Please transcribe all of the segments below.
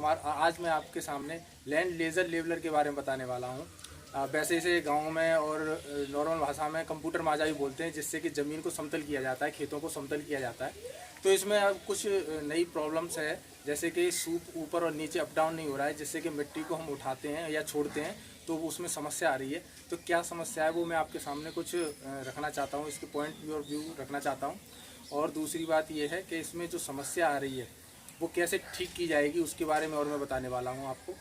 कुमार। आज मैं आपके सामने लैंड लेज़र लेवलर के बारे में बताने वाला हूँ। वैसे इसे गांव में और नॉर्मल भाषा में कंप्यूटर माजा भी बोलते हैं, जिससे कि ज़मीन को समतल किया जाता है, खेतों को समतल किया जाता है। तो इसमें अब कुछ नई प्रॉब्लम्स है, जैसे कि सूप ऊपर और नीचे अप डाउन नहीं हो रहा है, जिससे कि मिट्टी को हम उठाते हैं या छोड़ते हैं तो उसमें समस्या आ रही है। तो क्या समस्या है वो मैं आपके सामने कुछ रखना चाहता हूँ, इसके पॉइंट और व्यू रखना चाहता हूँ। और दूसरी बात ये है कि इसमें जो समस्या आ रही है वो कैसे ठीक की जाएगी, उसके बारे में और मैं बताने वाला हूँ आपको।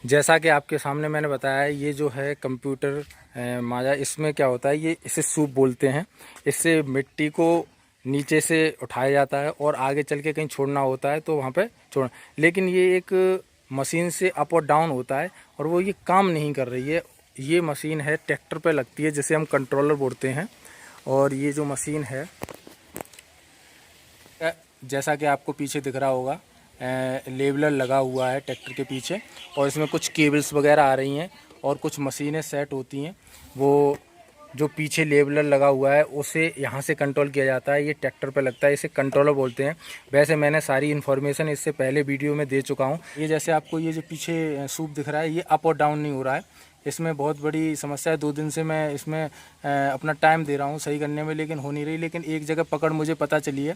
जैसा कि आपके सामने मैंने बताया, ये जो है कंप्यूटर माजा, इसमें क्या होता है, ये इसे सूप बोलते हैं। इससे मिट्टी को नीचे से उठाया जाता है और आगे चल के कहीं छोड़ना होता है तो वहाँ पे छोड़, लेकिन ये एक मशीन से अप और डाउन होता है और वो ये काम नहीं कर रही है। ये मशीन है ट्रैक्टर पे लगती है, जिसे हम कंट्रोलर बोलते हैं। और ये जो मशीन है, जैसा कि आपको पीछे दिख रहा होगा, लेवलर लगा हुआ है ट्रैक्टर के पीछे, और इसमें कुछ केबल्स वगैरह आ रही हैं और कुछ मशीनें सेट होती हैं। वो जो पीछे लेवलर लगा हुआ है उसे यहाँ से कंट्रोल किया जाता है, ये ट्रैक्टर पे लगता है, इसे कंट्रोलर बोलते हैं। वैसे मैंने सारी इन्फॉर्मेशन इससे पहले वीडियो में दे चुका हूँ। ये जैसे आपको ये जो पीछे सूप दिख रहा है, ये अप और डाउन नहीं हो रहा है। इसमें बहुत बड़ी समस्या है। 2 दिन से मैं इसमें अपना टाइम दे रहा हूँ सही करने में, लेकिन हो नहीं रही। लेकिन एक जगह पकड़ मुझे पता चली है,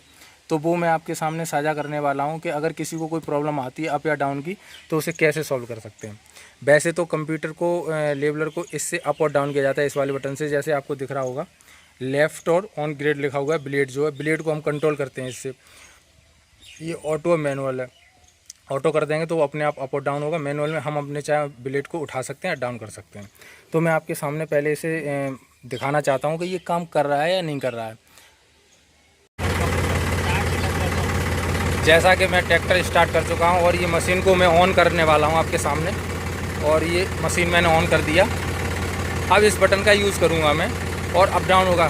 तो वो मैं आपके सामने साझा करने वाला हूं कि अगर किसी को कोई प्रॉब्लम आती है अप या डाउन की, तो उसे कैसे सॉल्व कर सकते हैं। वैसे तो कंप्यूटर को लेवलर को इससे अप और डाउन किया जाता है, इस वाले बटन से। जैसे आपको दिख रहा होगा लेफ़्ट और ऑन ग्रेड लिखा हुआ है। ब्लेड जो है, ब्लेड को हम कंट्रोल करते हैं इससे। ये ऑटो मैनुअल है, ऑटो कर देंगे तो वो अपने आप अप और डाउन होगा। मैनुअल में हम अपने चाहे ब्लेड को उठा सकते हैं, डाउन कर सकते हैं। तो मैं आपके सामने पहले इसे दिखाना चाहता हूँ कि ये काम कर रहा है या नहीं कर रहा है। जैसा कि मैं ट्रैक्टर स्टार्ट कर चुका हूं और ये मशीन को मैं ऑन करने वाला हूं आपके सामने, और ये मशीन मैंने ऑन कर दिया। अब इस बटन का यूज़ करूंगा मैं और अप डाउन होगा।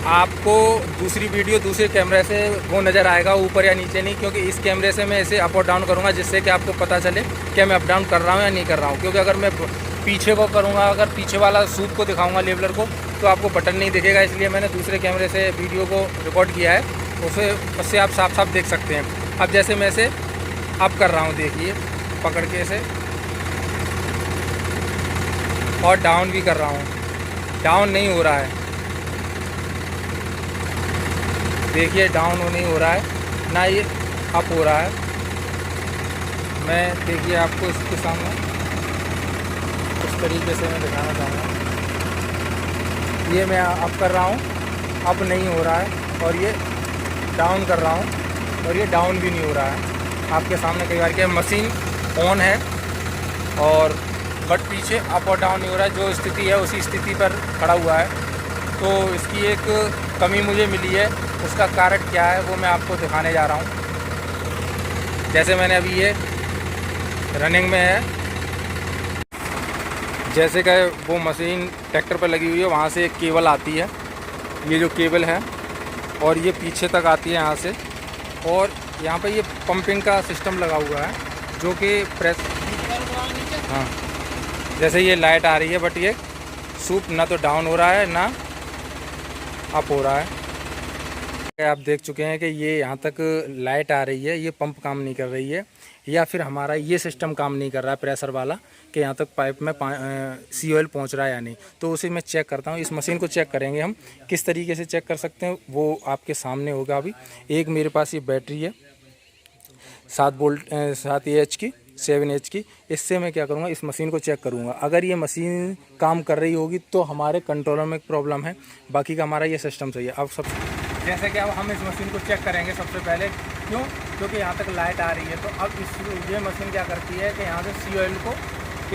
आपको दूसरी वीडियो दूसरे कैमरे से वो नज़र आएगा, ऊपर या नीचे नहीं, क्योंकि इस कैमरे से मैं इसे अप और डाउन करूँगा, जिससे कि आपको पता चले कि मैं अप डाउन कर रहा हूँ या नहीं कर रहा हूँ। क्योंकि अगर मैं पीछे को करूँगा, अगर पीछे वाला सूप को दिखाऊँगा लेवलर को, तो आपको बटन नहीं दिखेगा। इसलिए मैंने दूसरे कैमरे से वीडियो को रिकॉर्ड किया है, उससे आप साफ साफ देख सकते हैं। अब जैसे मैं इसे अप कर रहा हूँ, देखिए पकड़ के इसे, और डाउन भी कर रहा हूँ, डाउन नहीं हो रहा है। देखिए डाउन नहीं हो रहा है ना, ये अप हो रहा है। मैं देखिए आपको इसके सामने इस तरीके से मैं दिखाना चाहूँगा। ये मैं अप कर रहा हूँ, अप नहीं हो रहा है, और ये डाउन कर रहा हूँ और ये डाउन भी नहीं हो रहा है। आपके सामने कई बार क्या मशीन ऑन है और बट पीछे अप और डाउन नहीं हो रहा है। जो स्थिति है उसी स्थिति पर खड़ा हुआ है। तो इसकी एक कमी मुझे मिली है, उसका कारण क्या है वो मैं आपको दिखाने जा रहा हूँ। जैसे मैंने अभी ये रनिंग में है, जैसे कि वो मशीन ट्रैक्टर पर लगी हुई है, वहाँ से एक केबल आती है, ये जो केबल है, और ये पीछे तक आती है यहाँ से। और यहाँ पे ये पंपिंग का सिस्टम लगा हुआ है, जो कि प्रेस, हाँ, जैसे ये लाइट आ रही है, बट ये सूप ना तो डाउन हो रहा है ना अप हो रहा है। आप देख चुके हैं कि ये यहाँ तक लाइट आ रही है, ये पंप काम नहीं कर रही है, या फिर हमारा ये सिस्टम काम नहीं कर रहा है प्रेशर वाला, कि यहाँ तक पाइप में COL पहुँच रहा है या नहीं। तो उसे मैं चेक करता हूँ। इस मशीन को चेक करेंगे हम, किस तरीके से चेक कर सकते हैं वो आपके सामने होगा। अभी एक मेरे पास ये बैटरी है 7 AH की, 7 AH की। इससे मैं क्या करूँगा, इस मशीन को चेक करूँगा। अगर ये मशीन काम कर रही होगी तो हमारे कंट्रोलर में प्रॉब्लम है, बाकी का हमारा ये सिस्टम सही है। अब सब जैसे कि अब हम इस मशीन को चेक करेंगे सबसे पहले, क्योंकि यहाँ तक लाइट आ रही है। तो अब ये मशीन क्या करती है कि यहाँ से COL को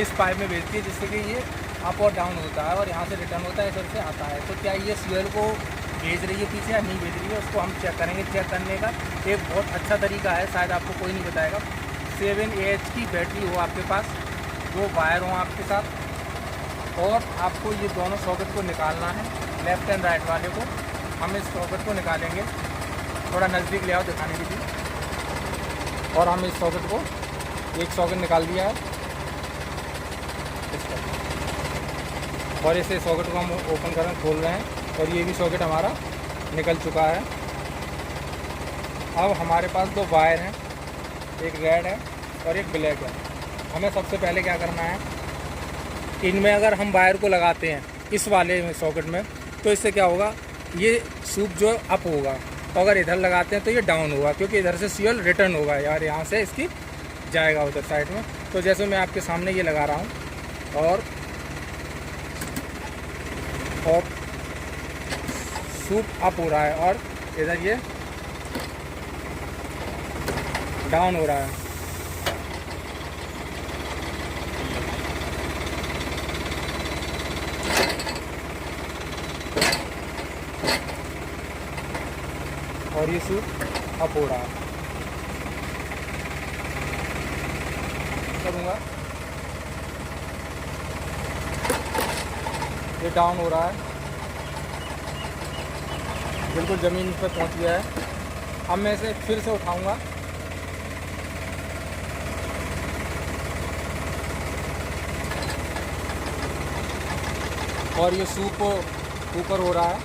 इस पाइप में भेजती है, जिससे कि ये अप और डाउन होता है और यहाँ से रिटर्न होता है, इधर से आता है। तो क्या ये COL को भेज रही है पीछे या नहीं भेज रही है, उसको हम चेक करेंगे। चेक करने का एक बहुत अच्छा तरीका है, शायद आपको कोई नहीं बताएगा। 7 AH की बैटरी हो आपके पास, 2 वायर हों आपके साथ, और आपको ये दोनों सॉकेट को निकालना है, लेफ़्ट एंड राइट वाले को। हम इस सॉकेट को निकालेंगे, थोड़ा नज़दीक ले आओ दिखाने के लिए। और हम इस सॉकेट को, एक सॉकेट निकाल दिया है, और इसे सॉकेट को हम ओपन कर खोल रहे हैं, और ये भी सॉकेट हमारा निकल चुका है। अब हमारे पास 2 वायर हैं, एक रेड है और एक ब्लैक है। हमें सबसे पहले क्या करना है, इनमें अगर हम वायर को लगाते हैं इस वाले में सॉकेट में, तो इससे क्या होगा, ये सूप जो अप होगा, तो अगर इधर लगाते हैं तो ये डाउन होगा, क्योंकि इधर से सीएल रिटर्न होगा यार, यहाँ से इसकी जाएगा उधर साइड में। तो जैसे मैं आपके सामने ये लगा रहा हूँ और सूप अप हो रहा है और इधर ये डाउन हो रहा है। और ये सूप अप हो रहा है। करूँगा, ये डाउन हो रहा है, बिल्कुल ज़मीन पर पहुंच गया है। अब मैं इसे फिर से उठाऊंगा, और ये सूप ऊपर हो रहा है,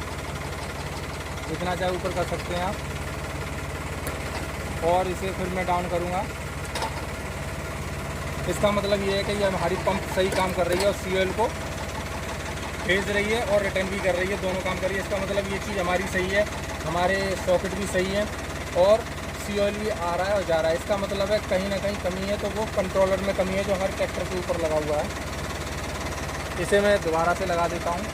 जितना चाहे ऊपर कर सकते हैं आप। और इसे फिर मैं डाउन करूंगा। इसका मतलब ये है कि ये हमारी पंप सही काम कर रही है और सीएल को भेज रही है और रिटर्न भी कर रही है, दोनों काम कर रही है। इसका मतलब ये चीज़ हमारी सही है, हमारे सॉकेट भी सही है और सीएल भी आ रहा है और जा रहा है। इसका मतलब है कहीं ना कहीं कमी है, तो वो कंट्रोलर में कमी है जो हर ट्रैक्टर के ऊपर लगा हुआ है। इसे मैं दोबारा से लगा देता हूँ।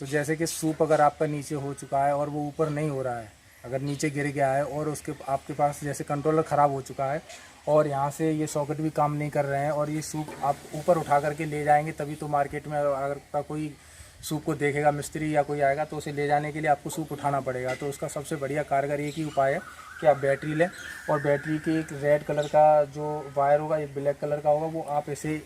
तो जैसे कि सूप अगर आपका नीचे हो चुका है और वो ऊपर नहीं हो रहा है, अगर नीचे गिर गया है और उसके आपके पास जैसे कंट्रोलर ख़राब हो चुका है और यहाँ से ये सॉकेट भी काम नहीं कर रहे हैं और ये सूप आप ऊपर उठा करके ले जाएंगे, तभी तो मार्केट में अगर का कोई सूप को देखेगा मिस्त्री या कोई आएगा तो उसे ले जाने के लिए आपको सूप उठाना पड़ेगा। तो उसका सबसे बढ़िया कारगर एक ही उपाय है कि आप बैटरी लें और बैटरी के एक रेड कलर का जो वायर होगा, एक ब्लैक कलर का होगा, वो आप इसे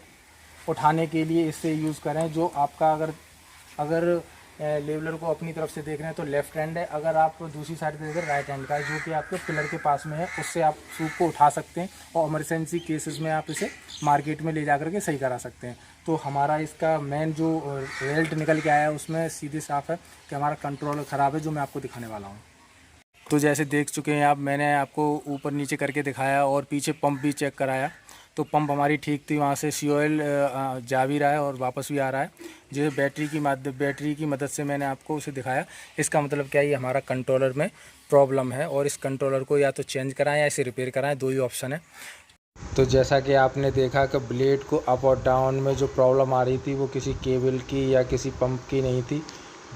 उठाने के लिए इससे यूज़ करें। जो आपका अगर लेवलर को अपनी तरफ से देख रहे हैं तो लेफ़्ट हैंड है, अगर आप दूसरी साइड से देख रहे हैं राइट हैंड का है, जो कि आपके पिलर के पास में है। उससे आप सूप को उठा सकते हैं और इमरजेंसी केसेस में आप इसे मार्केट में ले जा करके सही करा सकते हैं। तो हमारा इसका मेन जो रिजल्ट निकल के आया है उसमें सीधे साफ है कि हमारा कंट्रोलर ख़राब है, जो मैं आपको दिखाने वाला हूँ। तो जैसे देख चुके हैं आप, मैंने आपको ऊपर नीचे करके दिखाया और पीछे पंप भी चेक कराया। तो पंप हमारी ठीक थी, वहाँ से सीओएल जा भी रहा है और वापस भी आ रहा है। जो बैटरी की मदद से मैंने आपको उसे दिखाया। इसका मतलब क्या है, ये हमारा कंट्रोलर में प्रॉब्लम है और इस कंट्रोलर को या तो चेंज कराएं या इसे रिपेयर कराएं, दो ही ऑप्शन है। तो जैसा कि आपने देखा कि ब्लेड को अप और डाउन में जो प्रॉब्लम आ रही थी वो किसी केबल की या किसी पंप की नहीं थी,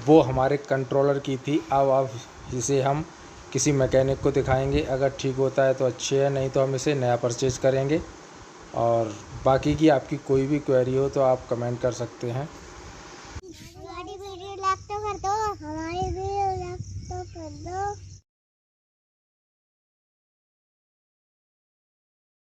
वो हमारे कंट्रोलर की थी। अब इसे हम किसी मैकेनिक को दिखाएंगे, अगर ठीक होता है तो अच्छे है, नहीं तो हम इसे नया परचेज़ करेंगे। और बाकी की आपकी कोई भी क्वेरी हो तो आप कमेंट कर सकते हैं।